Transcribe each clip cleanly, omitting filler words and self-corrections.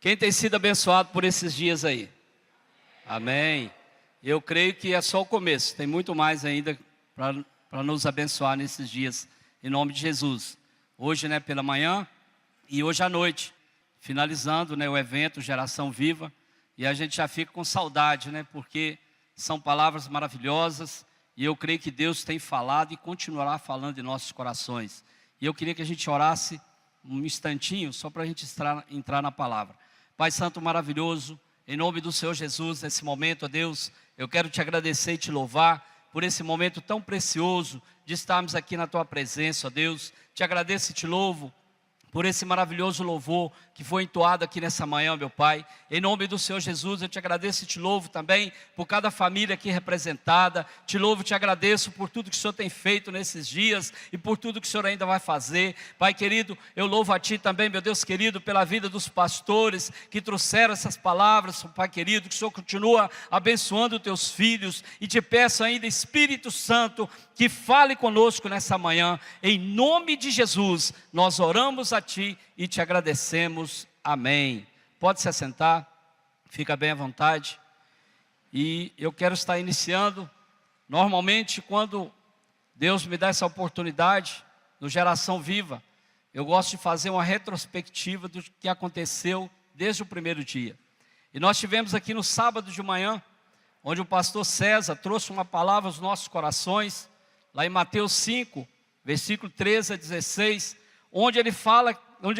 Quem tem sido abençoado por esses dias aí? Amém. Eu creio que é só o começo. Tem muito mais ainda para nos abençoar nesses dias. Em nome de Jesus. Hoje, pela manhã e hoje à noite. Finalizando, o evento Geração Viva. E a gente já fica com saudade, porque são palavras maravilhosas. E eu creio que Deus tem falado e continuará falando em nossos corações. E eu queria que a gente orasse um instantinho, só para a gente entrar na palavra. Pai Santo maravilhoso, em nome do Senhor Jesus, nesse momento, ó Deus, eu quero te agradecer e te louvar por esse momento tão precioso de estarmos aqui na tua presença, ó Deus. Te agradeço e te louvo por esse maravilhoso louvor que foi entoado aqui nessa manhã, meu Pai. Em nome do Senhor Jesus, eu te agradeço e te louvo também por cada família aqui representada. Te louvo e te agradeço por tudo que o Senhor tem feito nesses dias e por tudo que o Senhor ainda vai fazer. Pai querido, eu louvo a Ti também, meu Deus querido, pela vida dos pastores que trouxeram essas palavras, Pai querido, que o Senhor continua abençoando os Teus filhos. E te peço ainda, Espírito Santo, que fale conosco nessa manhã. Em nome de Jesus, nós oramos a Ti e te agradecemos. Amém. Pode se assentar, fica bem à vontade. E eu quero estar iniciando. Normalmente, quando Deus me dá essa oportunidade, no Geração Viva, eu gosto de fazer uma retrospectiva do que aconteceu desde o primeiro dia. E nós tivemos aqui no sábado de manhã, onde o pastor César trouxe uma palavra aos nossos corações, lá em Mateus 5, versículo 13 a 16, onde ele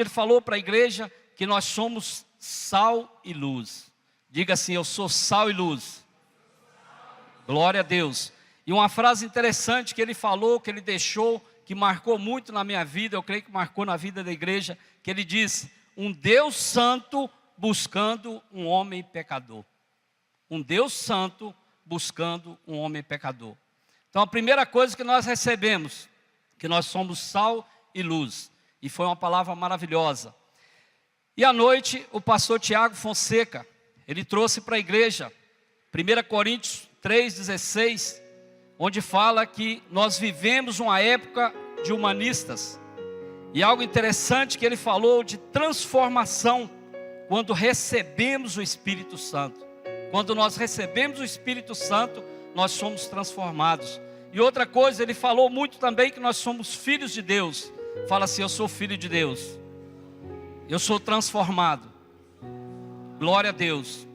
falou para a igreja que nós somos sal e luz. Diga assim: eu sou sal e luz. Glória a Deus. E uma frase interessante que ele falou, que ele deixou, que marcou muito na minha vida, eu creio que marcou na vida da igreja, que ele disse: um Deus santo buscando um homem pecador. Um Deus santo buscando um homem pecador. Então a primeira coisa que nós recebemos, que nós somos sal e luz. E foi uma palavra maravilhosa. E à noite, o pastor Tiago Fonseca, ele trouxe para a igreja, 1 Coríntios 3,16, onde fala que nós vivemos uma época de humanistas. E algo interessante que ele falou de transformação, quando recebemos o Espírito Santo. Quando nós recebemos o Espírito Santo, nós somos transformados. E outra coisa, ele falou muito também que nós somos filhos de Deus. Fala assim: eu sou filho de Deus. Eu sou transformado. Glória a Deus.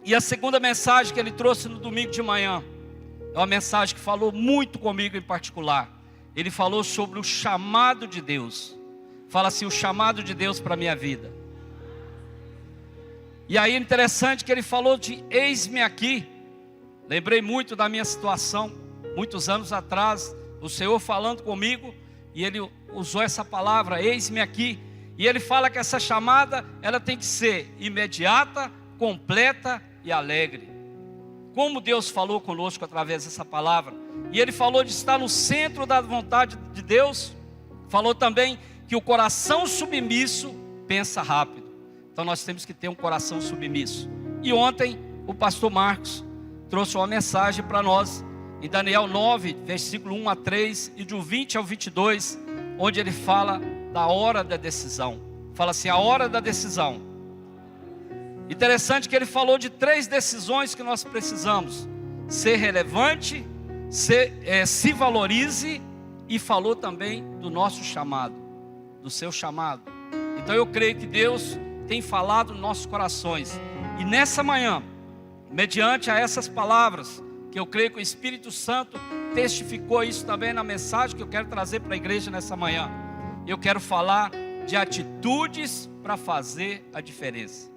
E a segunda mensagem que ele trouxe no domingo de manhã, é uma mensagem que falou muito comigo em particular. Ele falou sobre o chamado de Deus. Fala assim: o chamado de Deus para a minha vida. E aí é interessante que ele falou de eis-me aqui. Lembrei muito da minha situação, muitos anos atrás, o Senhor falando comigo, e Ele usou essa palavra, eis-me aqui. E Ele fala que essa chamada, ela tem que ser imediata, completa e alegre. Como Deus falou conosco através dessa palavra. E Ele falou de estar no centro da vontade de Deus. Falou também que o coração submisso pensa rápido. Então nós temos que ter um coração submisso. E ontem o pastor Marcos trouxe uma mensagem para nós, em Daniel 9, versículo 1 a 3, e do 20 ao 22, onde ele fala da hora da decisão. Fala assim: a hora da decisão. Interessante que ele falou de 3 decisões que nós precisamos: ser relevante, se valorize, e falou também do nosso chamado, do seu chamado. Então eu creio que Deus tem falado nos nossos corações. E nessa manhã, mediante a essas palavras, que eu creio que o Espírito Santo testificou isso também na mensagem que eu quero trazer para a igreja nessa manhã. Eu quero falar de atitudes para fazer a diferença.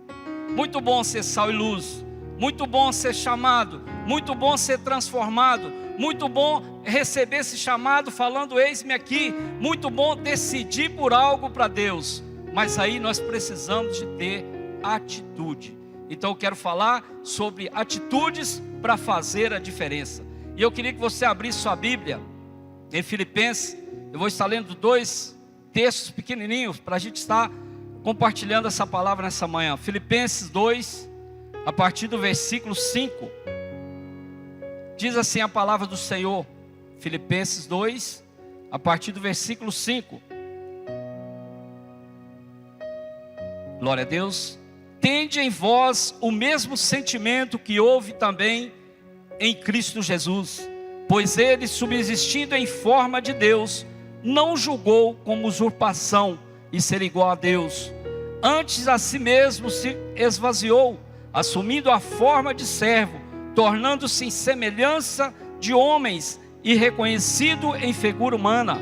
Muito bom ser sal e luz, muito bom ser chamado, muito bom ser transformado, muito bom receber esse chamado falando eis-me aqui, muito bom decidir por algo para Deus. Mas aí nós precisamos de ter atitude. Então eu quero falar sobre atitudes para fazer a diferença. E eu queria que você abrisse sua Bíblia em Filipenses. Eu vou estar lendo 2 textos pequenininhos para a gente estar compartilhando essa palavra nessa manhã. Filipenses 2, a partir do versículo 5. Diz assim a palavra do Senhor. Filipenses 2, a partir do versículo 5. Glória a Deus. tende em vós o mesmo sentimento que houve também em Cristo Jesus, pois ele, subsistindo em forma de Deus, não julgou como usurpação e ser igual a Deus. Antes a si mesmo se esvaziou, assumindo a forma de servo, tornando-se em semelhança de homens e reconhecido em figura humana.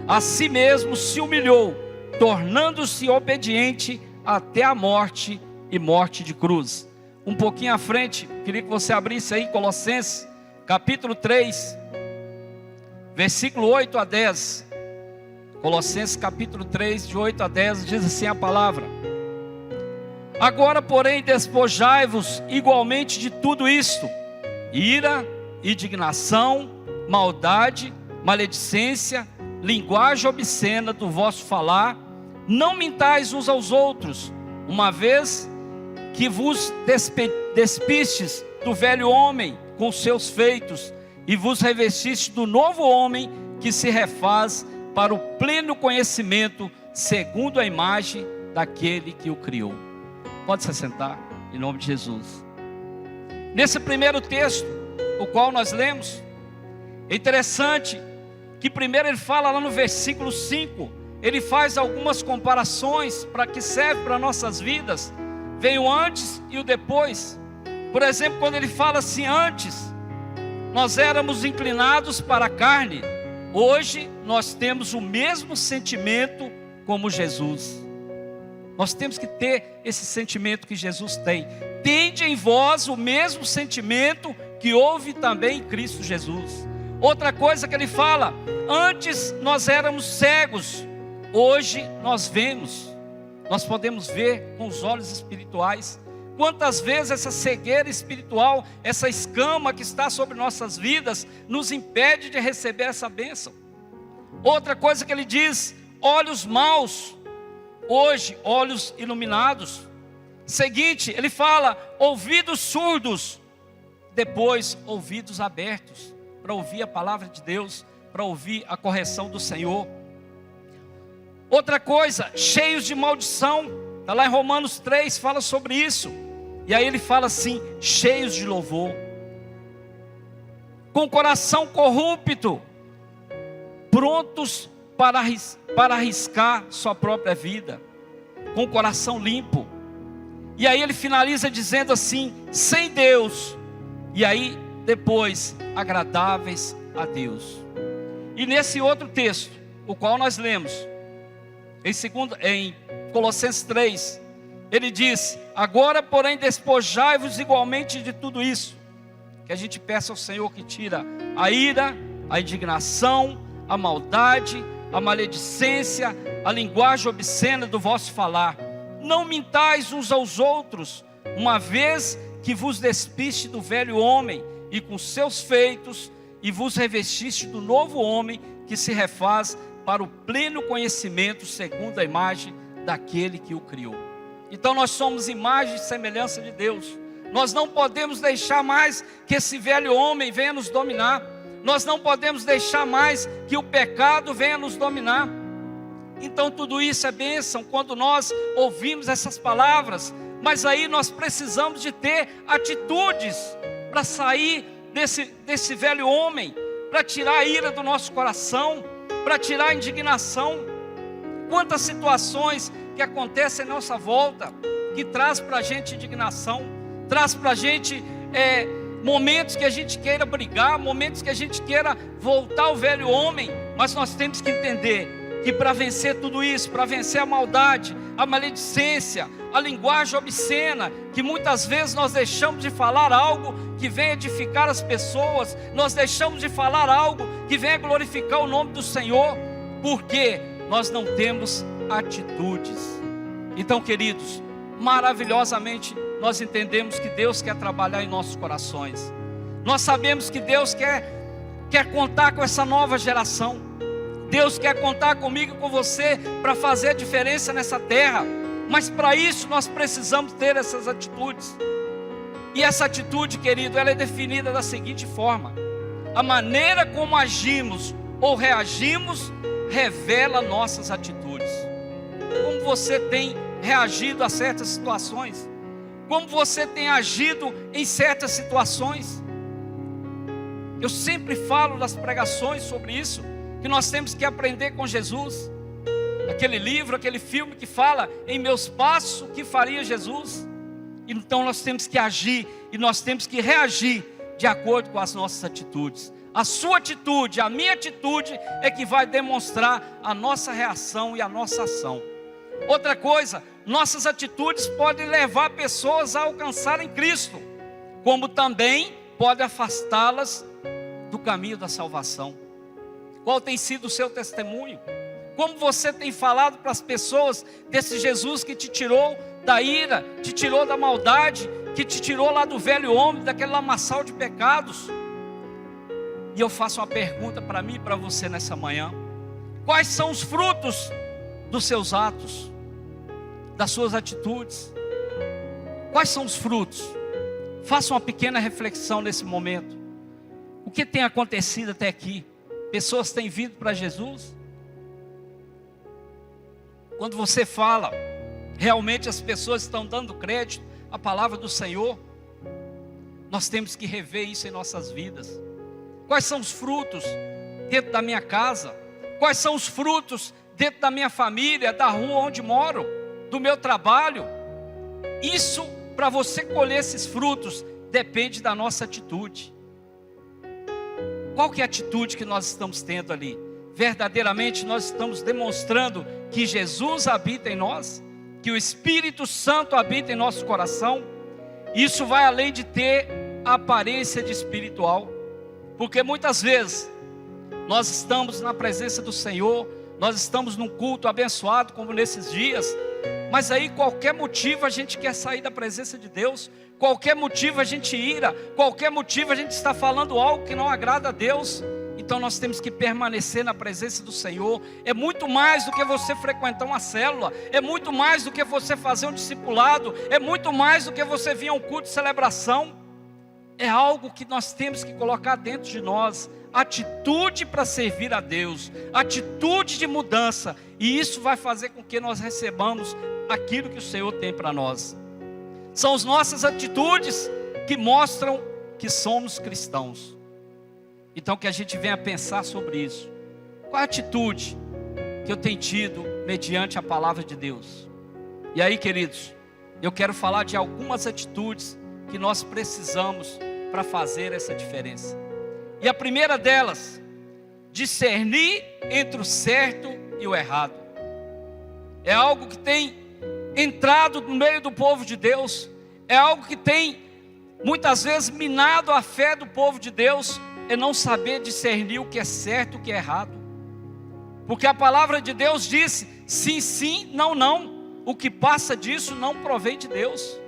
A si mesmo se humilhou, tornando-se obediente até a morte e morte de cruz. Um pouquinho à frente, queria que você abrisse aí Colossenses, capítulo 3, versículo 8 a 10. Colossenses capítulo 3, de 8 a 10, diz assim a palavra: agora, porém, despojai-vos igualmente de tudo isto: ira, indignação, maldade, maledicência, linguagem obscena do vosso falar. Não mintais uns aos outros, uma vez que vos despistes do velho homem com seus feitos, e vos revestistes do novo homem, que se refaz para o pleno conhecimento, segundo a imagem daquele que o criou. Pode se sentar, em nome de Jesus. Nesse primeiro texto, o qual nós lemos, é interessante que primeiro ele fala lá no versículo 5, ele faz algumas comparações para que serve para nossas vidas. Vem o antes e o depois. Por exemplo, quando ele fala assim: antes nós éramos inclinados para a carne, hoje nós temos o mesmo sentimento como Jesus. Nós temos que ter esse sentimento que Jesus tem. Tende em vós o mesmo sentimento que houve também em Cristo Jesus. Outra coisa que ele fala: antes nós éramos cegos, hoje nós vemos. Nós podemos ver com os olhos espirituais. Quantas vezes essa cegueira espiritual, essa escama que está sobre nossas vidas, nos impede de receber essa bênção. Outra coisa que ele diz: olhos maus, hoje olhos iluminados. Seguinte, ele fala: ouvidos surdos, depois ouvidos abertos, para ouvir a palavra de Deus, para ouvir a correção do Senhor. Outra coisa, cheios de maldição. Está lá em Romanos 3, fala sobre isso. E aí ele fala assim: cheios de louvor, com coração corrupto, prontos para arriscar sua própria vida, com coração limpo. E aí ele finaliza dizendo assim: sem Deus. E aí depois, agradáveis a Deus. E nesse outro texto, o qual nós lemos em Colossenses 3, ele diz: agora, porém, despojai-vos igualmente de tudo isso. Que a gente peça ao Senhor que tira a ira, a indignação, a maldade, a maledicência, a linguagem obscena do vosso falar. Não mintais uns aos outros, uma vez que vos despiste do velho homem e com seus feitos, e vos revestiste do novo homem, que se refaz para o pleno conhecimento, segundo a imagem daquele que o criou. Então nós somos imagem e semelhança de Deus. Nós não podemos deixar mais que esse velho homem venha nos dominar. Nós não podemos deixar mais que o pecado venha nos dominar. Então tudo isso é bênção quando nós ouvimos essas palavras. Mas aí nós precisamos de ter atitudes para sair desse velho homem, para tirar a ira do nosso coração, para tirar a indignação. Quantas situações que acontecem à nossa volta, que traz para a gente indignação, traz para a gente momentos que a gente queira brigar, momentos que a gente queira voltar ao velho homem. Mas nós temos que entender que para vencer tudo isso, para vencer a maldade, a maledicência, a linguagem obscena, que muitas vezes nós deixamos de falar algo que venha edificar as pessoas, nós deixamos de falar algo que venha glorificar o nome do Senhor, porque nós não temos atitudes. Então, queridos, maravilhosamente nós entendemos que Deus quer trabalhar em nossos corações. Nós sabemos que Deus quer contar com essa nova geração. Deus quer contar comigo e com você para fazer a diferença nessa terra. Mas para isso nós precisamos ter essas atitudes. E essa atitude, querido, ela é definida da seguinte forma: a maneira como agimos ou reagimos revela nossas atitudes. Como você tem reagido a certas situações? como você tem agido em certas situações. Eu sempre falo nas pregações sobre isso, que nós temos que aprender com Jesus. Aquele livro, aquele filme que fala, em meus passos, o que faria Jesus? Então nós temos que agir e nós temos que reagir de acordo com as nossas atitudes. A sua atitude, a minha atitude é que vai demonstrar a nossa reação e a nossa ação. Outra coisa, nossas atitudes podem levar pessoas a alcançarem Cristo, como também pode afastá-las do caminho da salvação. Qual tem sido o seu testemunho? Como você tem falado para as pessoas desse Jesus que te tirou da ira, te tirou da maldade, que te tirou lá do velho homem, daquele lamaçal de pecados? E eu faço uma pergunta para mim e para você nessa manhã: quais são os frutos dos seus atos, das suas atitudes? Quais são os frutos? Faça uma pequena reflexão nesse momento. O que tem acontecido até aqui? Pessoas têm vindo para Jesus? Quando você fala, realmente as pessoas estão dando crédito à palavra do Senhor? Nós temos que rever isso em nossas vidas. Quais são os frutos dentro da minha casa? Quais são os frutos dentro da minha família, da rua onde moro, do meu trabalho? Isso, para você colher esses frutos, depende da nossa atitude. Qual que é a atitude que nós estamos tendo ali? Verdadeiramente nós estamos demonstrando que Jesus habita em nós, que o Espírito Santo habita em nosso coração? Isso vai além de ter a aparência de espiritual, porque muitas vezes nós estamos na presença do Senhor, nós estamos num culto abençoado como nesses dias, mas aí qualquer motivo a gente quer sair da presença de Deus, qualquer motivo a gente ira, qualquer motivo a gente está falando algo que não agrada a Deus. Então nós temos que permanecer na presença do Senhor. É muito mais do que você frequentar uma célula, é muito mais do que você fazer um discipulado, é muito mais do que você vir a um culto de celebração. É algo que nós temos que colocar dentro de nós, atitude para servir a Deus, atitude de mudança, e isso vai fazer com que nós recebamos aquilo que o Senhor tem para nós. São as nossas atitudes que mostram que somos cristãos. Então que a gente venha pensar sobre isso. Qual a atitude que eu tenho tido mediante a palavra de Deus? E aí, queridos, eu quero falar de algumas atitudes que nós precisamos para fazer essa diferença. E a primeira delas, discernir entre o certo e o errado. É algo que tem entrado no meio do povo de Deus, é algo que tem muitas vezes minado a fé do povo de Deus, é não saber discernir o que é certo e o que é errado. Porque a palavra de Deus disse, sim, sim, não, não. O que passa disso não provém de Deus.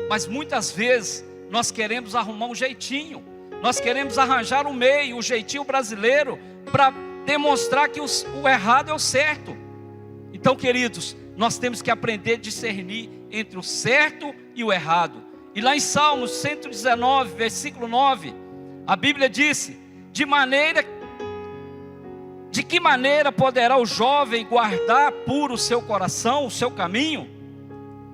Mas muitas vezes nós queremos arrumar um jeitinho, nós queremos arranjar um meio, o jeitinho brasileiro, para demonstrar que o errado é o certo. Então, queridos, nós temos que aprender a discernir entre o certo e o errado. E lá em Salmos 119, versículo 9, a Bíblia disse: de que maneira poderá o jovem guardar puro o seu coração, o seu caminho?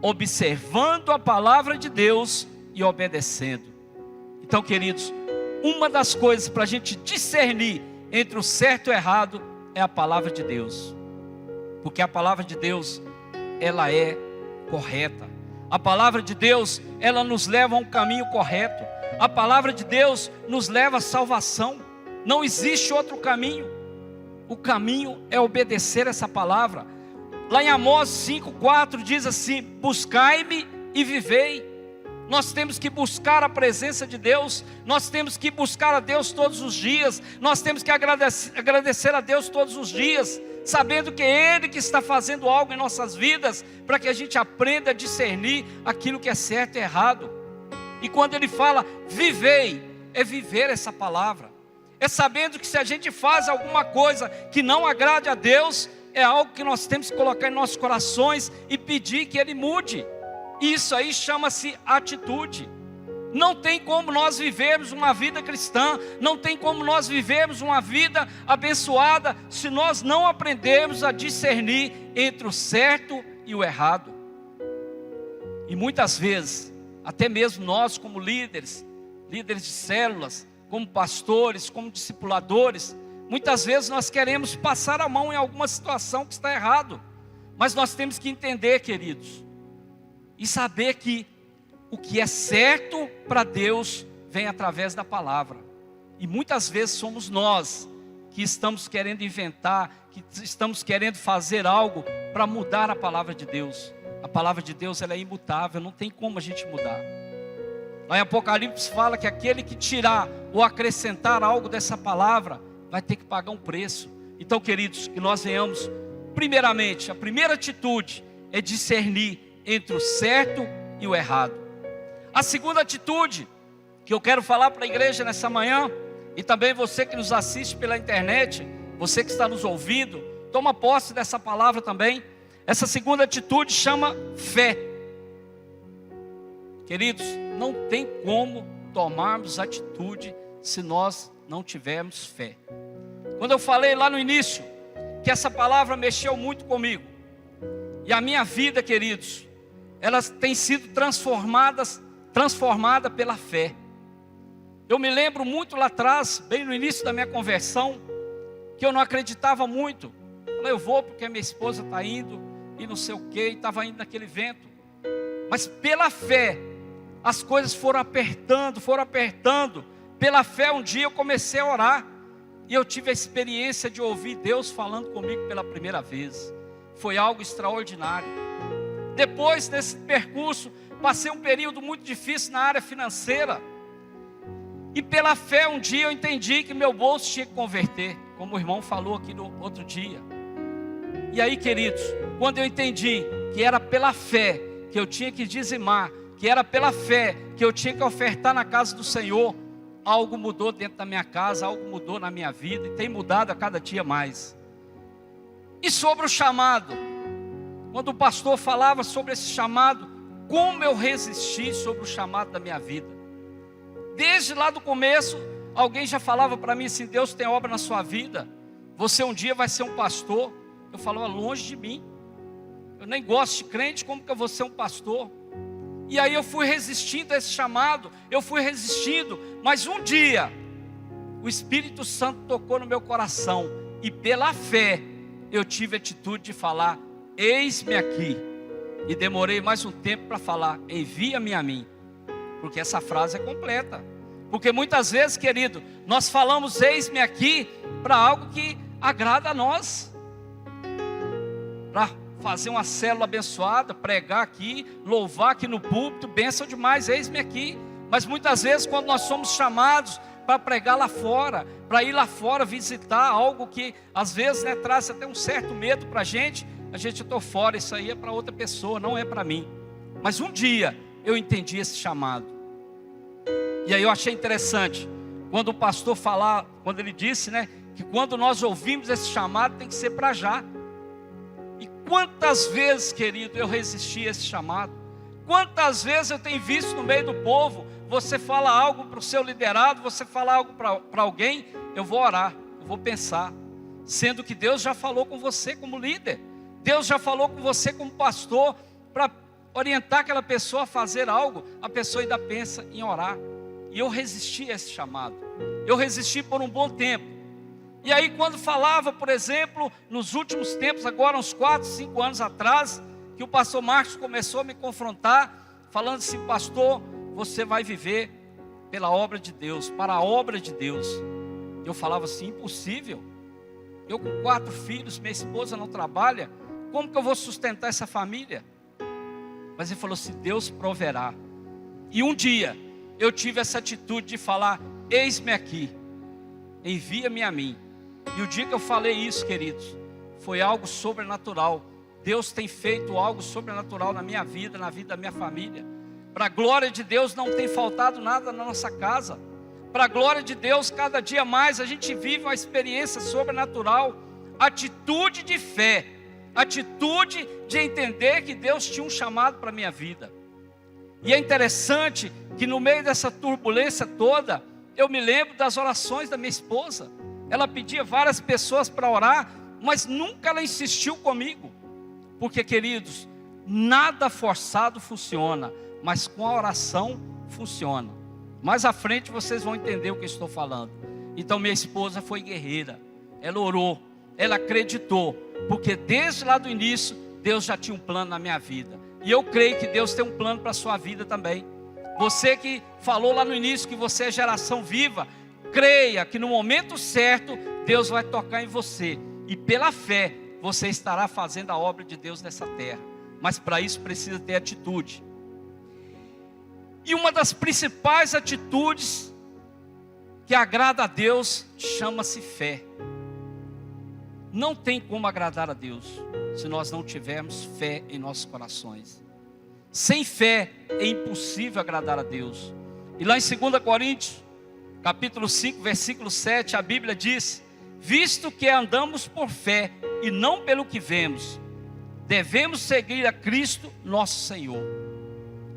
Observando a palavra de Deus e obedecendo. Então, queridos, uma das coisas para a gente discernir entre o certo e o errado é a palavra de Deus. Porque a palavra de Deus, ela é correta. A palavra de Deus, ela nos leva a um caminho correto. A palavra de Deus nos leva à salvação. Não existe outro caminho. O caminho é obedecer essa palavra. Lá em Amós 5,4 diz assim: buscai-me e vivei. Nós temos que buscar a presença de Deus, nós temos que buscar a Deus todos os dias, nós temos que agradecer a Deus todos os dias, sabendo que é Ele que está fazendo algo em nossas vidas, para que a gente aprenda a discernir aquilo que é certo e errado. E quando Ele fala vivei, é viver essa palavra, é sabendo que se a gente faz alguma coisa que não agrade a Deus, é algo que nós temos que colocar em nossos corações e pedir que Ele mude. Isso aí chama-se atitude. Não tem como nós vivermos uma vida cristã, não tem como nós vivermos uma vida abençoada, se nós não aprendermos a discernir entre o certo e o errado. E muitas vezes até mesmo nós como líderes de células, como pastores, como discipuladores, muitas vezes nós queremos passar a mão em alguma situação que está errado, mas nós temos que entender, queridos, e saber que o que é certo para Deus vem através da palavra, e muitas vezes somos nós que estamos querendo inventar, que estamos querendo fazer algo para mudar a palavra de Deus. A palavra de Deus, ela é imutável, não tem como a gente mudar. Lá em Apocalipse fala que aquele que tirar ou acrescentar algo dessa palavra vai ter que pagar um preço. Então, queridos, que nós venhamos, primeiramente, a primeira atitude é discernir entre o certo e o errado. A segunda atitude que eu quero falar para a igreja nessa manhã, e também você que nos assiste pela internet, você que está nos ouvindo, toma posse dessa palavra também. Essa segunda atitude chama fé. Queridos, não tem como tomarmos atitude se nós não tivermos fé. Quando eu falei lá no início que essa palavra mexeu muito comigo, e a minha vida, queridos, ela tem sido transformada pela fé. Eu me lembro muito lá atrás, bem no início da minha conversão, que eu não acreditava muito. Falei, eu vou porque a minha esposa está indo, e não sei o que, e estava indo naquele evento. Mas pela fé, as coisas foram apertando. Pela fé, um dia eu comecei a orar, e eu tive a experiência de ouvir Deus falando comigo pela primeira vez. Foi algo extraordinário. Depois desse percurso, passei um período muito difícil na área financeira. E pela fé, um dia eu entendi que meu bolso tinha que converter, como o irmão falou aqui no outro dia. E aí, queridos, quando eu entendi que era pela fé que eu tinha que dizimar, que era pela fé que eu tinha que ofertar na casa do Senhor, algo mudou dentro da minha casa, algo mudou na minha vida, e tem mudado a cada dia mais. E sobre o chamado, quando o pastor falava sobre esse chamado, como eu resisti sobre o chamado da minha vida. Desde lá do começo, alguém já falava para mim assim, Deus tem obra na sua vida, você um dia vai ser um pastor. Eu falava, longe de mim, eu nem gosto de crente, como que eu vou ser um pastor? E aí eu fui resistindo a esse chamado, mas um dia, o Espírito Santo tocou no meu coração, e pela fé, eu tive a atitude de falar, eis-me aqui, e demorei mais um tempo para falar, envia-me a mim, porque essa frase é completa, porque muitas vezes, querido, nós falamos eis-me aqui, para algo que agrada a nós, para fazer uma célula abençoada, pregar aqui, louvar aqui no púlpito, bênção demais, eis-me aqui. Mas muitas vezes quando nós somos chamados para pregar lá fora, para ir lá fora visitar algo que às vezes traz até um certo medo para a gente estou fora, isso aí é para outra pessoa, não é para mim. Mas um dia eu entendi esse chamado. E aí eu achei interessante, quando o pastor quando ele disse, que quando nós ouvimos esse chamado tem que ser para já. E quantas vezes, querido, eu resisti a esse chamado? Quantas vezes eu tenho visto no meio do povo, você fala algo para o seu liderado, você fala algo para alguém, eu vou orar, eu vou pensar, sendo que Deus já falou com você como líder, Deus já falou com você como pastor, para orientar aquela pessoa a fazer algo, a pessoa ainda pensa em orar. E eu resisti a esse chamado, eu resisti por um bom tempo. E aí quando falava, por exemplo, nos últimos tempos, agora uns 4, 5 anos atrás, que o pastor Marcos começou a me confrontar, falando assim, pastor, você vai viver pela obra de Deus, para a obra de Deus. Eu falava assim, impossível. Eu com 4 filhos, minha esposa não trabalha, como que eu vou sustentar essa família? Mas ele falou assim, Deus proverá. E um dia, eu tive essa atitude de falar, eis-me aqui, envia-me a mim. E o dia que eu falei isso, queridos, foi algo sobrenatural. Deus tem feito algo sobrenatural na minha vida, na vida da minha família. Para a glória de Deus não tem faltado nada na nossa casa. Para a glória de Deus, cada dia mais a gente vive uma experiência sobrenatural. Atitude de fé, atitude de entender que Deus tinha um chamado para a minha vida. E é interessante que no meio dessa turbulência toda, eu me lembro das orações da minha esposa. Ela pedia várias pessoas para orar, mas nunca ela insistiu comigo. Porque, queridos, nada forçado funciona, mas com a oração funciona. Mais à frente vocês vão entender o que eu estou falando. Então minha esposa foi guerreira, ela orou, ela acreditou, porque desde lá do início, Deus já tinha um plano na minha vida. E eu creio que Deus tem um plano para a sua vida também. Você que falou lá no início que você é geração viva, creia que no momento certo, Deus vai tocar em você. E pela fé, você estará fazendo a obra de Deus nessa terra. Mas para isso precisa ter atitude. E uma das principais atitudes que agrada a Deus chama-se fé. Não tem como agradar a Deus se nós não tivermos fé em nossos corações. Sem fé é impossível agradar a Deus. E lá em 2 Coríntios, capítulo 5, versículo 7, a Bíblia diz: visto que andamos por fé e não pelo que vemos, devemos seguir a Cristo nosso Senhor.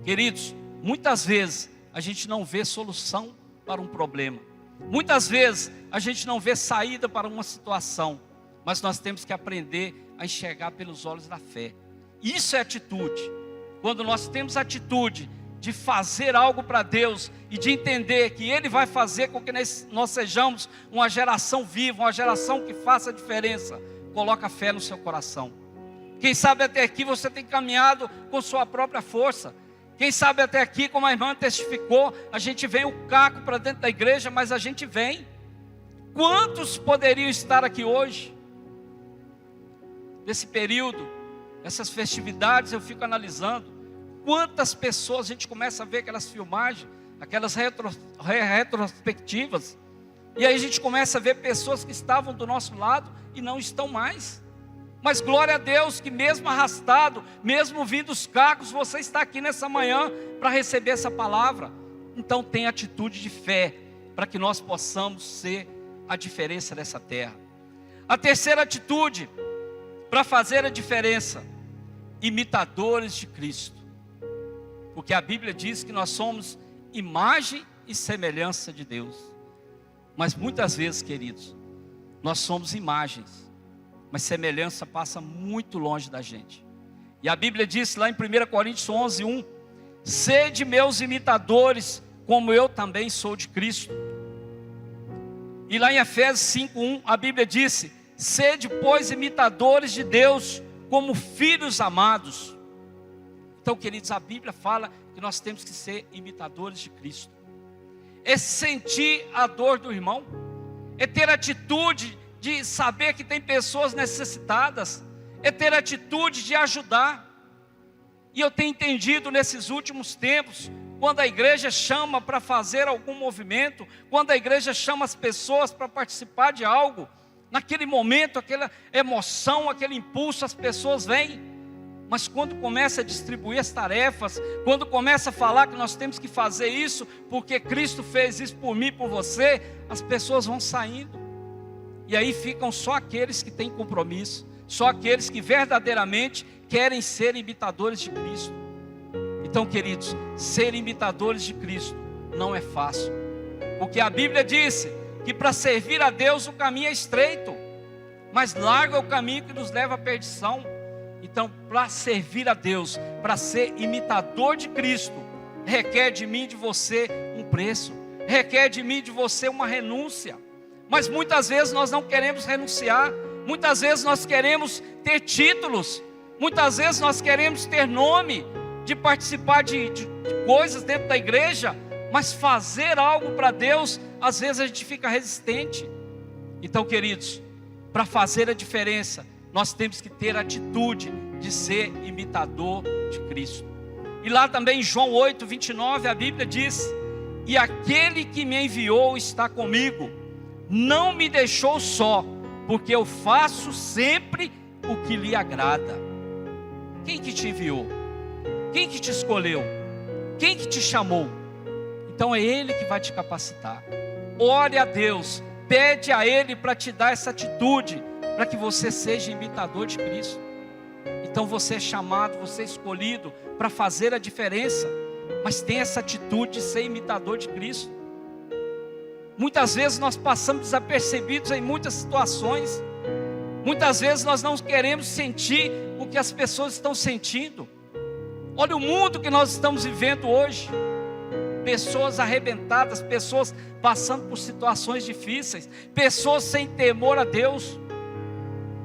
Queridos, muitas vezes a gente não vê solução para um problema. Muitas vezes a gente não vê saída para uma situação. Mas nós temos que aprender a enxergar pelos olhos da fé. Isso é atitude. Quando nós temos atitude de fazer algo para Deus e de entender que Ele vai fazer com que nós sejamos uma geração viva, uma geração que faça a diferença, coloca fé no seu coração. Quem sabe até aqui você tem caminhado com sua própria força. Quem sabe até aqui, como a irmã testificou, a gente vem o caco para dentro da igreja, mas a gente vem. Quantos poderiam estar aqui hoje? Nesse período, essas festividades, eu fico analisando quantas pessoas, a gente começa a ver aquelas filmagens, aquelas retrospectivas, e aí a gente começa a ver pessoas que estavam do nosso lado e não estão mais. Mas glória a Deus que mesmo arrastado, mesmo vindo os cacos, você está aqui nessa manhã para receber essa palavra. Então tenha atitude de fé, para que nós possamos ser a diferença dessa terra. A terceira atitude, para fazer a diferença, imitadores de Cristo. Porque a Bíblia diz que nós somos imagem e semelhança de Deus. Mas muitas vezes, queridos, nós somos imagens, mas semelhança passa muito longe da gente. E a Bíblia diz lá em 1 Coríntios 11, 1: sede meus imitadores, como eu também sou de Cristo. E lá em Efésios 5, 1, a Bíblia disse: sede, pois, imitadores de Deus, como filhos amados. Então, queridos, a Bíblia fala que nós temos que ser imitadores de Cristo. É sentir a dor do irmão, é ter atitude de saber que tem pessoas necessitadas, é ter atitude de ajudar. E eu tenho entendido nesses últimos tempos, quando a igreja chama para fazer algum movimento, quando a igreja chama as pessoas para participar de algo, naquele momento, aquela emoção, aquele impulso, as pessoas vêm. Mas quando começa a distribuir as tarefas, quando começa a falar que nós temos que fazer isso, porque Cristo fez isso por mim e por você, as pessoas vão saindo. E aí ficam só aqueles que têm compromisso, só aqueles que verdadeiramente querem ser imitadores de Cristo. Então, queridos, ser imitadores de Cristo não é fácil, porque a Bíblia disse que para servir a Deus o caminho é estreito, mas largo é o caminho que nos leva à perdição. Então, para servir a Deus, para ser imitador de Cristo, requer de mim e de você um preço, requer de mim e de você uma renúncia. Mas muitas vezes nós não queremos renunciar, muitas vezes nós queremos ter títulos, muitas vezes nós queremos ter nome, de participar de coisas dentro da igreja, mas fazer algo para Deus, às vezes a gente fica resistente. Então, queridos, para fazer a diferença, nós temos que ter a atitude de ser imitador de Cristo. E lá também em João 8, 29, a Bíblia diz: e aquele que me enviou está comigo, não me deixou só, porque eu faço sempre o que lhe agrada. Quem que te enviou? Quem que te escolheu? Quem que te chamou? Então é Ele que vai te capacitar. Ore a Deus, pede a Ele para te dar essa atitude, para que você seja imitador de Cristo. Então você é chamado, você é escolhido para fazer a diferença, mas tem essa atitude de ser imitador de Cristo. Muitas vezes nós passamos desapercebidos em muitas situações. Muitas vezes nós não queremos sentir o que as pessoas estão sentindo. Olha o mundo que nós estamos vivendo hoje. Pessoas arrebentadas, pessoas passando por situações difíceis, pessoas sem temor a Deus,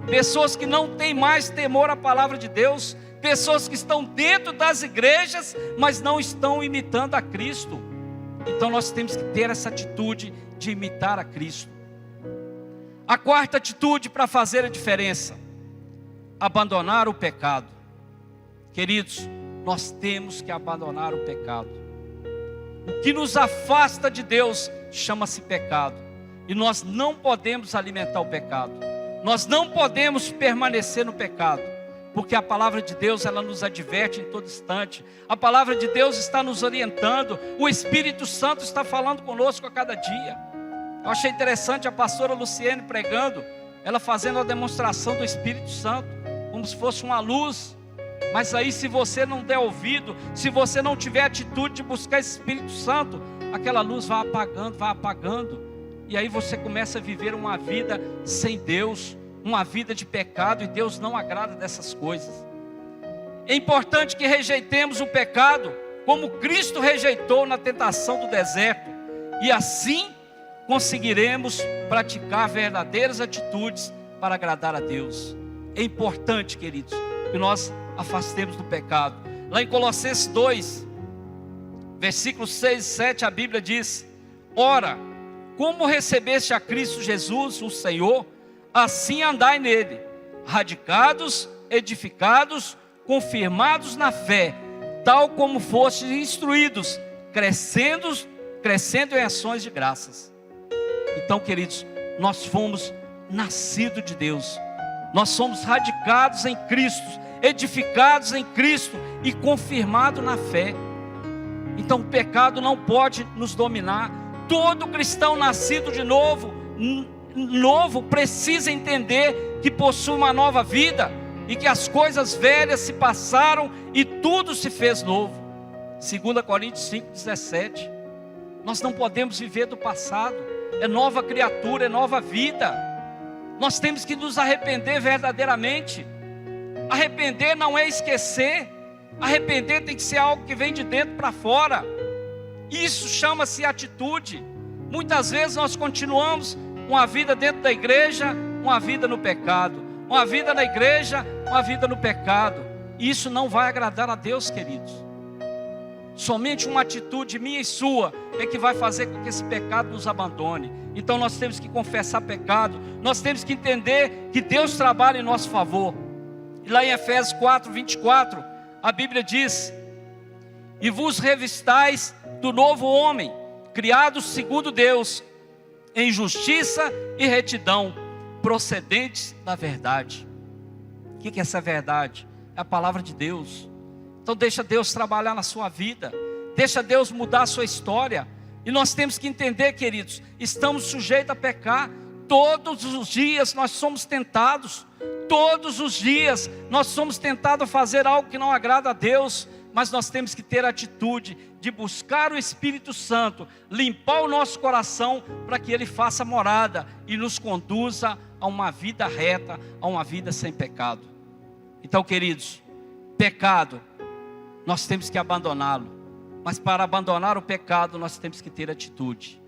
pessoas que não têm mais temor à palavra de Deus, pessoas que estão dentro das igrejas, mas não estão imitando a Cristo. Então nós temos que ter essa atitude de imitar a Cristo. A quarta atitude para fazer a diferença: abandonar o pecado. Queridos, nós temos que abandonar o pecado. O que nos afasta de Deus chama-se pecado. E nós não podemos alimentar o pecado. Nós não podemos permanecer no pecado. Porque a palavra de Deus, ela nos adverte em todo instante. A palavra de Deus está nos orientando. O Espírito Santo está falando conosco a cada dia. Eu achei interessante a pastora Luciene pregando, ela fazendo a demonstração do Espírito Santo, como se fosse uma luz. Mas aí, se você não der ouvido, se você não tiver atitude de buscar esse Espírito Santo, aquela luz vai apagando. E aí você começa a viver uma vida sem Deus, uma vida de pecado, e Deus não agrada dessas coisas. É importante que rejeitemos o pecado, como Cristo rejeitou na tentação do deserto. E assim conseguiremos praticar verdadeiras atitudes para agradar a Deus. É importante, queridos, que nós afastemos do pecado. Lá em Colossenses 2, versículos 6 e 7, a Bíblia diz: ora, como recebeste a Cristo Jesus, o Senhor, assim andai nele, radicados, edificados, confirmados na fé, tal como fostes instruídos, crescendo em ações de graças. Então, queridos, nós fomos nascidos de Deus, nós somos radicados em Cristo, edificados em Cristo e confirmados na fé. Então o pecado não pode nos dominar. Todo cristão nascido de novo precisa entender que possui uma nova vida e que as coisas velhas se passaram e tudo se fez novo. 2 Coríntios 5,17. Nós não podemos viver do passado. É nova criatura, é nova vida. Nós temos que nos arrepender verdadeiramente. Arrepender não é esquecer. Arrepender tem que ser algo que vem de dentro para fora. Isso chama-se atitude. Muitas vezes nós continuamos uma vida dentro da igreja, uma vida no pecado. Uma vida na igreja, uma vida no pecado. E isso não vai agradar a Deus, queridos. Somente uma atitude minha e sua é que vai fazer com que esse pecado nos abandone. Então nós temos que confessar pecado. Nós temos que entender que Deus trabalha em nosso favor. E lá em Efésios 4, 24, a Bíblia diz: e vos revistais do novo homem, criado segundo Deus, em justiça e retidão, procedentes da verdade. O que é essa verdade? É a palavra de Deus. Então deixa Deus trabalhar na sua vida, deixa Deus mudar a sua história. E nós temos que entender, queridos, estamos sujeitos a pecar. Todos os dias nós somos tentados. Todos os dias nós somos tentados a fazer algo que não agrada a Deus. Mas nós temos que ter a atitude de buscar o Espírito Santo, limpar o nosso coração, para que Ele faça morada e nos conduza a uma vida reta, a uma vida sem pecado. Então, queridos, pecado, nós temos que abandoná-lo. Mas para abandonar o pecado, nós temos que ter atitude.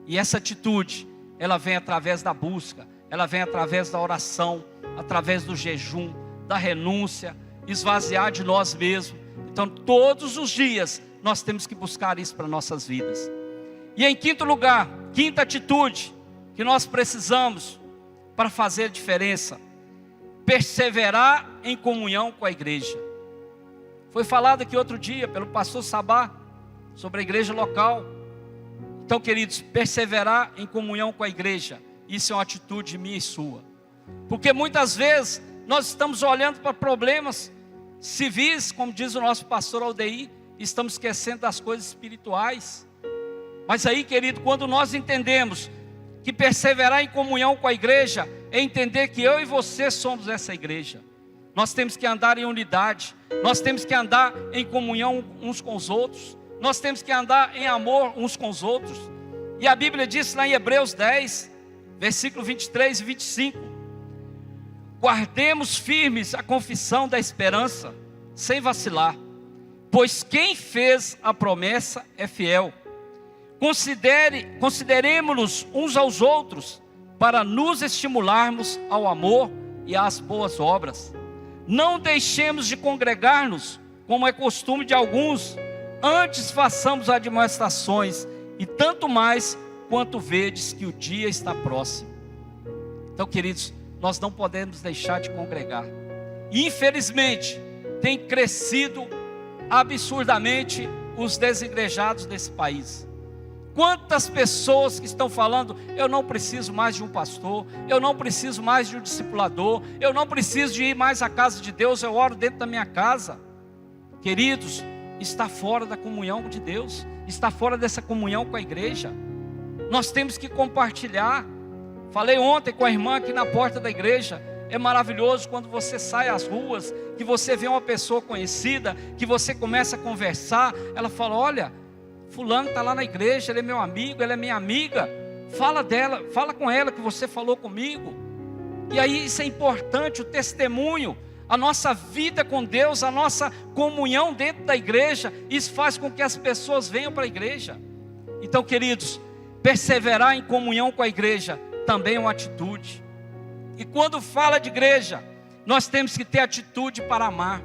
E essa atitude, ela vem através da busca, ela vem através da oração, através do jejum, da renúncia, esvaziar de nós mesmos. Então todos os dias nós temos que buscar isso para nossas vidas. E em quinto lugar, quinta atitude que nós precisamos para fazer diferença: perseverar em comunhão com a igreja. Foi falado aqui outro dia pelo pastor Sabá sobre a igreja local. Então, queridos, perseverar em comunhão com a igreja, isso é uma atitude minha e sua. Porque muitas vezes nós estamos olhando para problemas civis, como diz o nosso pastor Aldeir, e estamos esquecendo das coisas espirituais. Mas aí, querido, quando nós entendemos que perseverar em comunhão com a igreja é entender que eu e você somos essa igreja. Nós temos que andar em unidade, nós temos que andar em comunhão uns com os outros, nós temos que andar em amor uns com os outros. E a Bíblia diz lá em Hebreus 10, versículo 23 e 25: guardemos firmes a confissão da esperança, sem vacilar, pois quem fez a promessa é fiel. Consideremos-nos uns aos outros, para nos estimularmos ao amor e às boas obras. Não deixemos de congregar-nos, como é costume de alguns, antes façamos admoestações, e tanto mais quanto vedes que o dia está próximo. Então, queridos, nós não podemos deixar de congregar. E, infelizmente, tem crescido absurdamente os desigrejados desse país. Quantas pessoas que estão falando: eu não preciso mais de um pastor, eu não preciso mais de um discipulador, eu não preciso de ir mais à casa de Deus, eu oro dentro da minha casa. Queridos, está fora da comunhão de Deus, está fora dessa comunhão com a igreja. Nós temos que compartilhar. Falei ontem com a irmã aqui na porta da igreja. É maravilhoso quando você sai às ruas, que você vê uma pessoa conhecida, que você começa a conversar. Ela fala: olha, fulano está lá na igreja, ele é meu amigo, ela é minha amiga. Fala dela, fala com ela que você falou comigo. E aí isso é importante, o testemunho, a nossa vida com Deus, a nossa comunhão dentro da igreja. Isso faz com que as pessoas venham para a igreja. Então, queridos, perseverar em comunhão com a igreja também é uma atitude. E quando fala de igreja, nós temos que ter atitude para amar.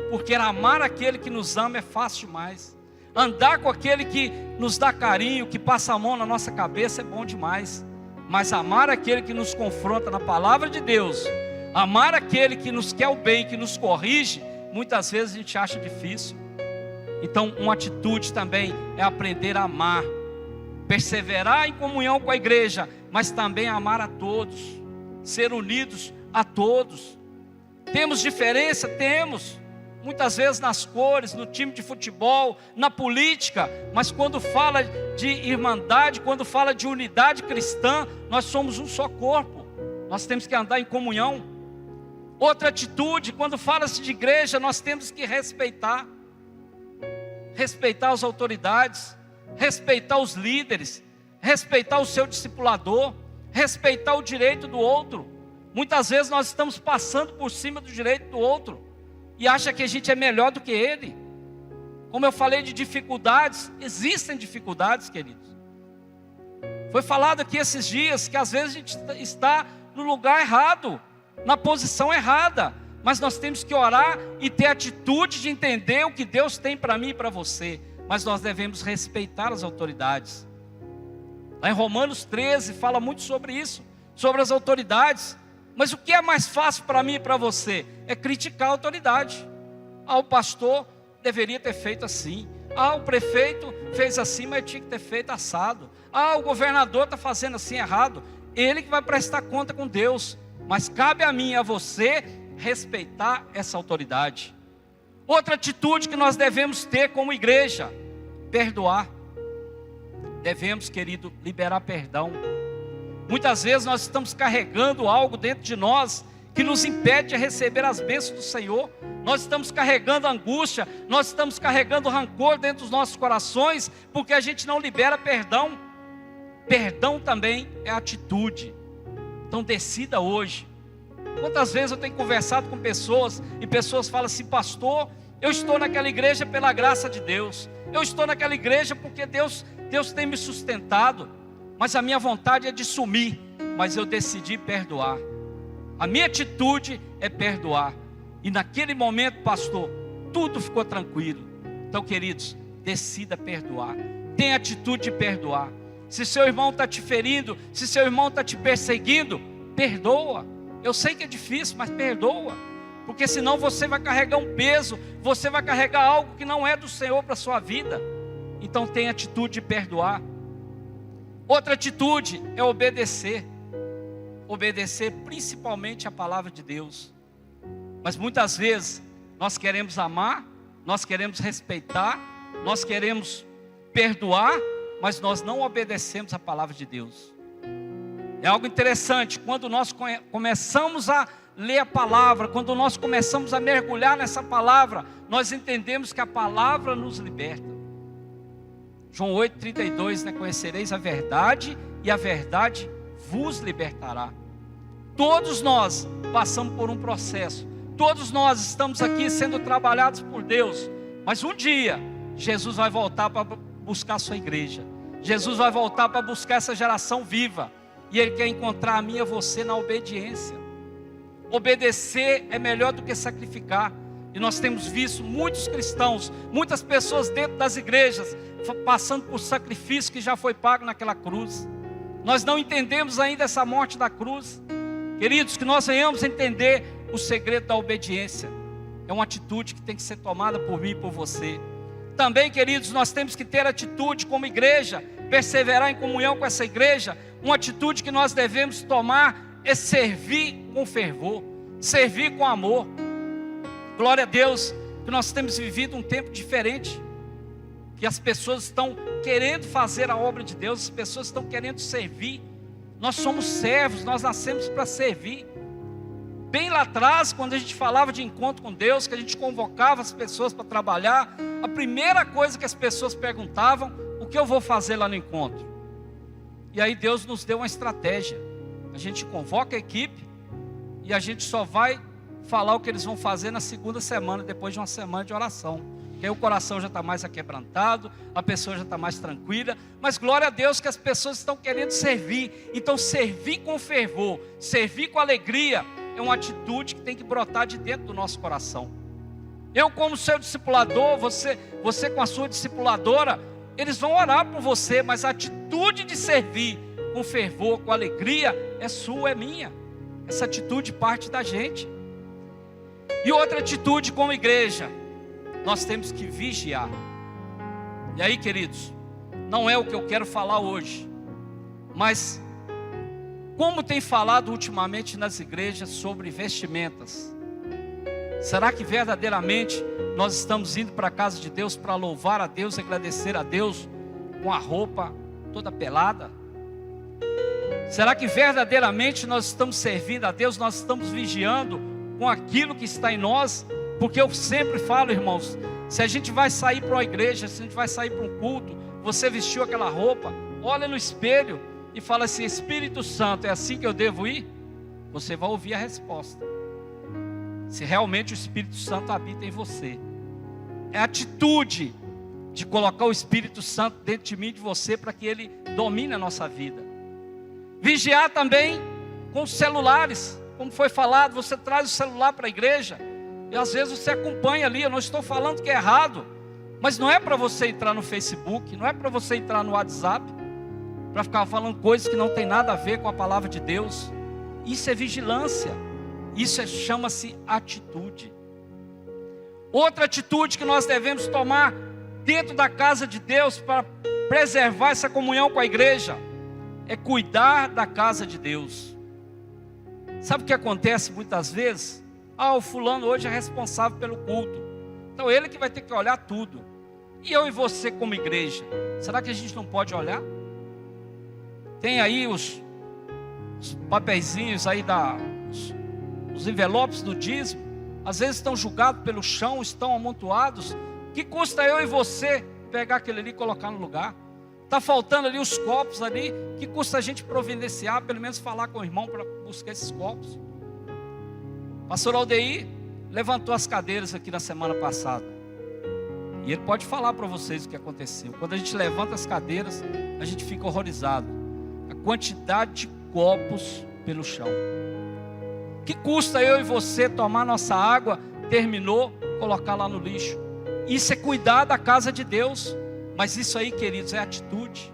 Porque amar aquele que nos ama é fácil demais. Andar com aquele que nos dá carinho, que passa a mão na nossa cabeça, é bom demais. Mas amar aquele que nos confronta na palavra de Deus, amar aquele que nos quer o bem, que nos corrige, muitas vezes a gente acha difícil. Então, uma atitude também é aprender a amar. Perseverar em comunhão com a igreja, mas também amar a todos. Ser unidos a todos. Temos diferença? Temos. Muitas vezes nas cores, no time de futebol, na política. Mas quando fala de irmandade, quando fala de unidade cristã, nós somos um só corpo. Nós temos que andar em comunhão. Outra atitude, quando fala-se de igreja, nós temos que respeitar. Respeitar as autoridades, respeitar os líderes, respeitar o seu discipulador, respeitar o direito do outro. Muitas vezes nós estamos passando por cima do direito do outro e acha que a gente é melhor do que ele. Como eu falei de dificuldades, existem dificuldades, queridos. Foi falado aqui esses dias que às vezes a gente está no lugar errado, na posição errada, mas nós temos que orar e ter atitude de entender o que Deus tem para mim e para você. Mas nós devemos respeitar as autoridades. Lá em Romanos 13 fala muito sobre isso, sobre as autoridades. Mas o que é mais fácil para mim e para você? É criticar a autoridade. O pastor deveria ter feito assim. O prefeito fez assim, mas tinha que ter feito assado. O governador está fazendo assim errado. Ele que vai prestar conta com Deus. Mas cabe a mim e a você respeitar essa autoridade. Outra atitude que nós devemos ter como igreja: perdoar. Devemos, querido, liberar perdão. Muitas vezes nós estamos carregando algo dentro de nós que nos impede de receber as bênçãos do Senhor. Nós estamos carregando angústia, nós estamos carregando rancor dentro dos nossos corações, porque a gente não libera perdão. Perdão também é atitude. Então decida hoje. Quantas vezes eu tenho conversado com pessoas, e pessoas falam assim: pastor, eu estou naquela igreja pela graça de Deus, eu estou naquela igreja porque Deus tem me sustentado, mas a minha vontade é de sumir. Mas eu decidi perdoar. A minha atitude é perdoar. E naquele momento, pastor, tudo ficou tranquilo. Então, queridos, decida perdoar. Tenha atitude de perdoar. Se seu irmão está te ferindo, se seu irmão está te perseguindo, perdoa. Eu sei que é difícil, mas perdoa. Porque senão você vai carregar um peso, você vai carregar algo que não é do Senhor para a sua vida. Então tenha atitude de perdoar. Outra atitude é obedecer. Obedecer principalmente a palavra de Deus. Mas muitas vezes nós queremos amar, nós queremos respeitar, nós queremos perdoar, mas nós não obedecemos a palavra de Deus. É algo interessante, quando nós começamos a ler a palavra, quando nós começamos a mergulhar nessa palavra, nós entendemos que a palavra nos liberta. João 8,32, conhecereis a verdade e a verdade vos libertará. Todos nós passamos por um processo, todos nós estamos aqui sendo trabalhados por Deus, Mas um dia, Jesus vai voltar para buscar a sua igreja. Jesus vai voltar para buscar essa geração viva. E Ele quer encontrar a mim e a você na obediência. Obedecer é melhor do que sacrificar. E nós temos visto muitos cristãos, muitas pessoas dentro das igrejas, passando por sacrifício que já foi pago naquela cruz. Nós não entendemos ainda essa morte da cruz. Queridos, que nós venhamos entender o segredo da obediência. É uma atitude que tem que ser tomada por mim e por você. Também, queridos, nós temos que ter atitude como igreja, perseverar em comunhão com essa igreja. Uma atitude que nós devemos tomar é servir com fervor, servir com amor. Glória a Deus, que nós temos vivido um tempo diferente, que as pessoas estão querendo fazer a obra de Deus, as pessoas estão querendo servir. Nós somos servos, nós nascemos para servir. Bem lá atrás, quando a gente falava de encontro com Deus, que a gente convocava as pessoas para trabalhar, a primeira coisa que as pessoas perguntavam: o que eu vou fazer lá no encontro? E aí Deus nos deu uma estratégia. A gente convoca a equipe e a gente só vai falar o que eles vão fazer na segunda semana, depois de uma semana de oração. Porque aí o coração já está mais aquebrantado, a pessoa já está mais tranquila. Mas glória a Deus que as pessoas estão querendo servir. Então servir com fervor, servir com alegria, é uma atitude que tem que brotar de dentro do nosso coração. Eu como seu discipulador, você com a sua discipuladora, eles vão orar por você, mas a atitude de servir com fervor, com alegria, é sua, é minha. Essa atitude parte da gente. E outra atitude como igreja, nós temos que vigiar. E aí, queridos, não é o que eu quero falar hoje, mas como tem falado ultimamente nas igrejas sobre vestimentas. Será que verdadeiramente nós estamos indo para a casa de Deus para louvar a Deus, agradecer a Deus com a roupa toda pelada? Será que verdadeiramente nós estamos servindo a Deus, nós estamos vigiando com aquilo que está em nós? Porque eu sempre falo, irmãos, se a gente vai sair para uma igreja, se a gente vai sair para um culto, você vestiu aquela roupa, olha no espelho e fala assim: Espírito Santo, é assim que eu devo ir? Você vai ouvir a resposta. Se realmente o Espírito Santo habita em você. É a atitude de colocar o Espírito Santo dentro de mim e de você, para que ele domine a nossa vida. Vigiar também com os celulares. Como foi falado, você traz o celular para a igreja e às vezes você acompanha ali. Eu não estou falando que é errado, mas não é para você entrar no Facebook, não é para você entrar no WhatsApp para ficar falando coisas que não tem nada a ver com a palavra de Deus. Isso é vigilância. Isso chama-se atitude. Outra atitude que nós devemos tomar dentro da casa de Deus para preservar essa comunhão com a igreja é cuidar da casa de Deus. Sabe o que acontece muitas vezes? O fulano hoje é responsável pelo culto, então ele que vai ter que olhar tudo. E eu e você como igreja, será que a gente não pode olhar? Tem aí os papeizinhos aí os envelopes do dízimo, às vezes estão jogados pelo chão, estão amontoados. Que custa eu e você pegar aquele ali e colocar no lugar? Está faltando ali os copos ali, que custa a gente providenciar, pelo menos falar com o irmão para buscar esses copos? Pastor Aldeir levantou as cadeiras aqui na semana passada, e ele pode falar para vocês o que aconteceu. Quando a gente levanta as cadeiras, a gente fica horrorizado. A quantidade de copos pelo chão. Que custa eu e você tomar nossa água, terminou, colocar lá no lixo? Isso é cuidar da casa de Deus. Mas isso aí, queridos, é atitude.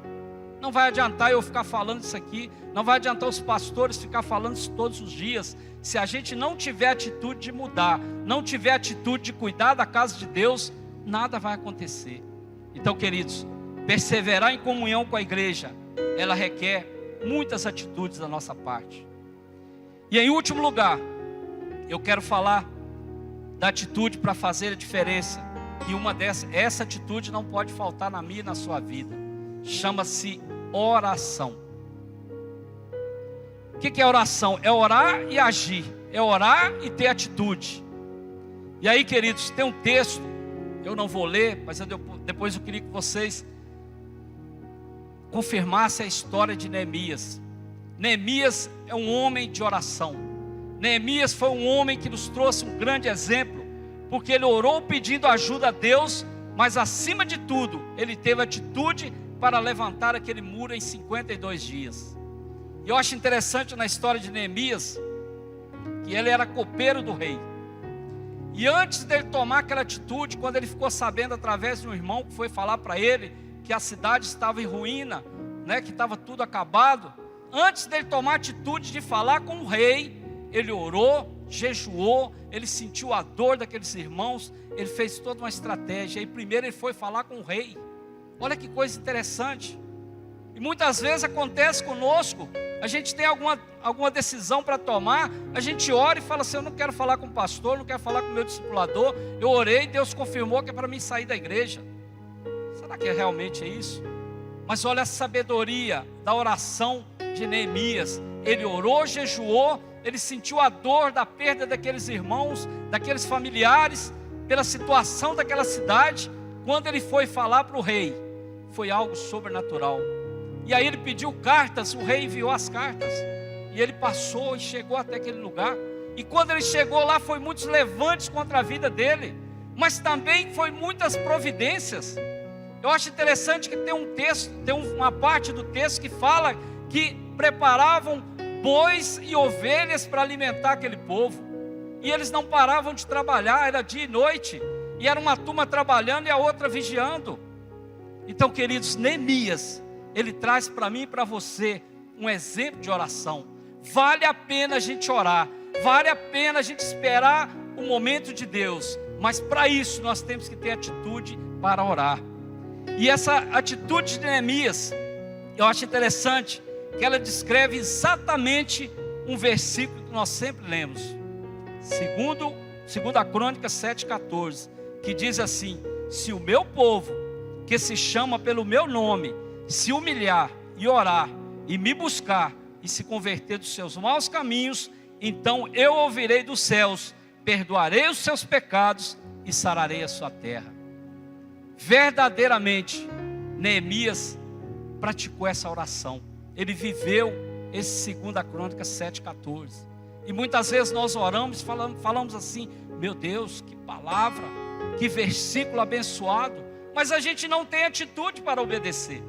Não vai adiantar eu ficar falando isso aqui, não vai adiantar os pastores ficar falando isso todos os dias, se a gente não tiver atitude de mudar, não tiver atitude de cuidar da casa de Deus, nada vai acontecer. Então, queridos, perseverar em comunhão com a igreja, ela requer muitas atitudes da nossa parte. E em último lugar, eu quero falar da atitude para fazer a diferença. E essa atitude não pode faltar na minha e na sua vida. Chama-se oração. O que é oração? É orar e agir. É orar e ter atitude. E aí, queridos, tem um texto, eu não vou ler, mas depois eu queria que vocês confirmassem a história de Neemias. Neemias é um homem de oração. Neemias foi um homem que nos trouxe um grande exemplo, porque ele orou pedindo ajuda a Deus, mas acima de tudo, ele teve atitude para levantar aquele muro em 52 dias. E eu acho interessante na história de Neemias, que ele era copeiro do rei. E antes dele tomar aquela atitude, quando ele ficou sabendo através de um irmão que foi falar para ele que a cidade estava em ruína, né, que estava tudo acabado, antes dele tomar atitude de falar com o rei, ele orou, jejuou, ele sentiu a dor daqueles irmãos, ele fez toda uma estratégia. E primeiro ele foi falar com o rei. Olha que coisa interessante. E muitas vezes acontece conosco, a gente tem alguma decisão para tomar, a gente ora e fala assim: eu não quero falar com o pastor, não quero falar com o meu discipulador, eu orei, Deus confirmou que é para mim sair da igreja. Será que realmente é isso? Mas olha a sabedoria da oração de Neemias. Ele orou, jejuou, ele sentiu a dor da perda daqueles irmãos, daqueles familiares, pela situação daquela cidade. Quando ele foi falar para o rei, foi algo sobrenatural. E aí ele pediu cartas, o rei enviou as cartas, e ele passou e chegou até aquele lugar. E quando ele chegou lá, foi muitos levantes contra a vida dele, mas também foi muitas providências. Eu acho interessante que tem um texto, tem uma parte do texto que fala que preparavam bois e ovelhas para alimentar aquele povo, e eles não paravam de trabalhar, era dia e noite, e era uma turma trabalhando e a outra vigiando. Então, queridos, Neemias, ele traz para mim e para você um exemplo de oração. Vale a pena a gente orar, vale a pena a gente esperar o momento de Deus, mas para isso nós temos que ter atitude para orar. E essa atitude de Neemias, eu acho interessante, que ela descreve exatamente um versículo que nós sempre lemos, segunda Crônicas 7,14, que diz assim: se o meu povo, que se chama pelo meu nome, se humilhar e orar, e me buscar, e se converter dos seus maus caminhos, então eu ouvirei dos céus, perdoarei os seus pecados, e sararei a sua terra. Verdadeiramente, Neemias praticou essa oração. Ele viveu esse 2 Crônicas 7,14. E muitas vezes nós oramos e falamos assim: meu Deus, que palavra, que versículo abençoado. Mas a gente não tem atitude para obedecer.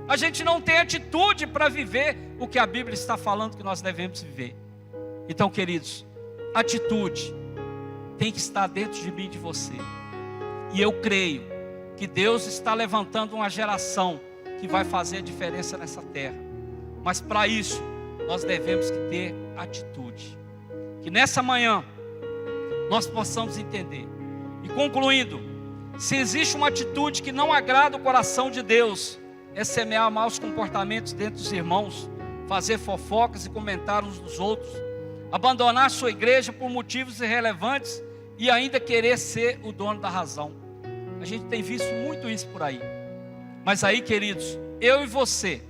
A gente não tem atitude para viver o que a Bíblia está falando que nós devemos viver. Então, queridos, atitude tem que estar dentro de mim e de você. E eu creio que Deus está levantando uma geração que vai fazer a diferença nessa terra. Mas para isso, nós devemos que ter atitude. Que nessa manhã, nós possamos entender. E concluindo, se existe uma atitude que não agrada o coração de Deus, é semear maus comportamentos dentro dos irmãos, fazer fofocas e comentar uns dos outros, abandonar sua igreja por motivos irrelevantes e ainda querer ser o dono da razão. A gente tem visto muito isso por aí. Mas aí, queridos, eu e você,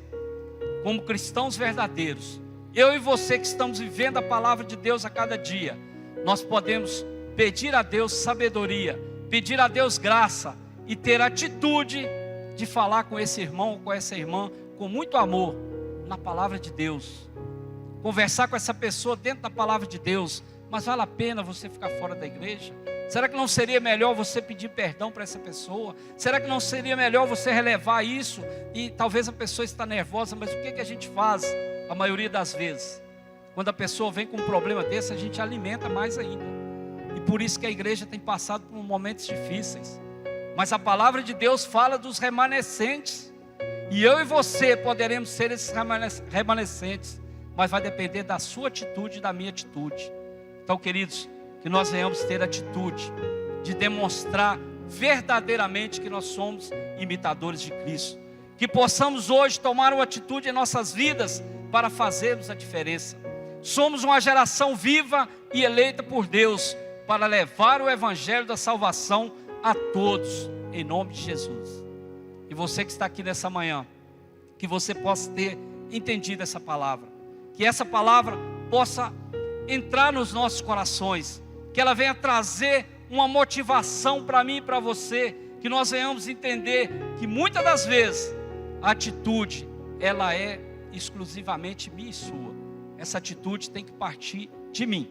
como cristãos verdadeiros, eu e você que estamos vivendo a palavra de Deus a cada dia, nós podemos pedir a Deus sabedoria, pedir a Deus graça e ter atitude de falar com esse irmão ou com essa irmã com muito amor na palavra de Deus, conversar com essa pessoa dentro da palavra de Deus. Mas vale a pena você ficar fora da igreja? Será que não seria melhor você pedir perdão para essa pessoa? Será que não seria melhor você relevar isso? E talvez a pessoa está nervosa, mas o que a gente faz a maioria das vezes? Quando a pessoa vem com um problema desse, a gente alimenta mais ainda. E por isso que a igreja tem passado por momentos difíceis. Mas a palavra de Deus fala dos remanescentes. E eu e você poderemos ser esses remanescentes. Mas vai depender da sua atitude e da minha atitude. Então, queridos, que nós venhamos ter atitude de demonstrar verdadeiramente que nós somos imitadores de Cristo. Que possamos hoje tomar uma atitude em nossas vidas para fazermos a diferença. Somos uma geração viva e eleita por Deus para levar o evangelho da salvação a todos, em nome de Jesus. E você que está aqui nessa manhã, que você possa ter entendido essa palavra, que essa palavra possa entrar nos nossos corações, que ela venha trazer uma motivação para mim e para você, que nós venhamos entender que muitas das vezes a atitude, ela é exclusivamente minha e sua. Essa atitude tem que partir de mim,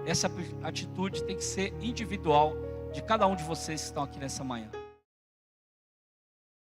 essa atitude tem que ser individual de cada um de vocês que estão aqui nessa manhã.